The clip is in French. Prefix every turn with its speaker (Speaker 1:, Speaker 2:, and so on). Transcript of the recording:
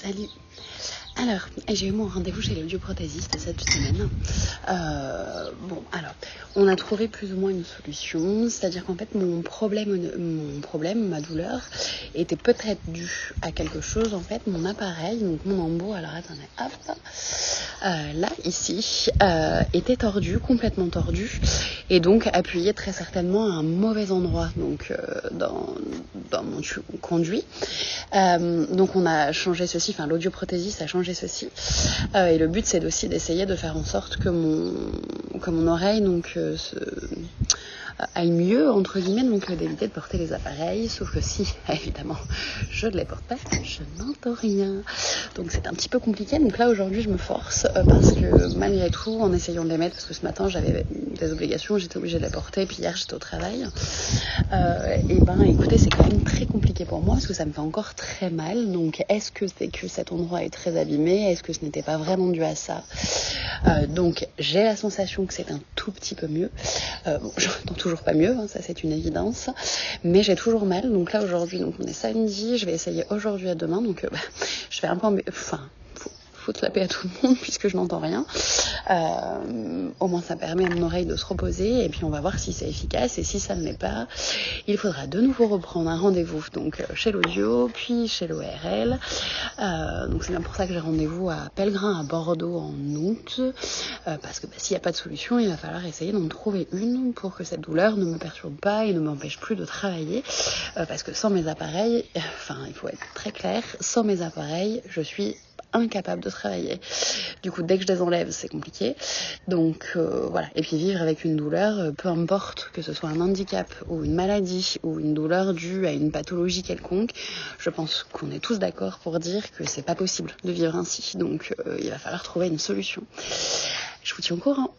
Speaker 1: Salut. Alors, j'ai eu mon rendez-vous chez l'audioprothésiste cette semaine. Alors, on a trouvé plus ou moins une solution, c'est-à-dire qu'en fait, mon problème, ma douleur, était peut-être due à quelque chose. En fait, mon appareil, donc mon embout, alors attendez, hop, là, ici, était tordu, complètement tordu, et donc appuyé très certainement à un mauvais endroit, donc dans mon conduit. Donc on a changé ceci, enfin l'audioprothésiste a changé ceci, et le but c'est aussi d'essayer de faire en sorte que mon oreille aille mieux, entre guillemets, donc d'éviter de porter les appareils, sauf que si, évidemment, je ne les porte pas, je n'entends rien. Donc c'est un petit peu compliqué, donc là aujourd'hui je me force, parce que malgré tout, en essayant de les mettre, parce que ce matin j'avais des obligations, j'étais obligée de les porter, puis hier j'étais au travail, écoutez, c'est quand même très compliqué pour moi, parce que ça me fait encore très mal, donc est-ce que c'est que cet endroit est très abîmé, est-ce que ce n'était pas vraiment dû à ça? Donc j'ai la sensation que c'est un tout petit peu mieux, je n'entends toujours pas mieux, hein, ça c'est une évidence, mais j'ai toujours mal. Donc là aujourd'hui, donc on est samedi, je vais essayer aujourd'hui à demain, donc je fais un peu foutre la paix à tout le monde puisque je n'entends rien. Au moins ça permet à mon oreille de se reposer, et puis on va voir si c'est efficace, et si ça ne l'est pas, il faudra de nouveau reprendre un rendez-vous, donc chez l'audio, puis chez l'ORL. Donc c'est bien pour ça que j'ai rendez-vous à Pellegrin à Bordeaux en août, parce que s'il n'y a pas de solution, il va falloir essayer d'en trouver une pour que cette douleur ne me perturbe pas et ne m'empêche plus de travailler, parce que sans mes appareils, il faut être très clair, sans mes appareils, je suis incapable de travailler. Du coup, dès que je les enlève, c'est compliqué. Donc voilà. Et puis vivre avec une douleur, peu importe que ce soit un handicap ou une maladie ou une douleur due à une pathologie quelconque, je pense qu'on est tous d'accord pour dire que c'est pas possible de vivre ainsi. Donc il va falloir trouver une solution. Je vous tiens au courant.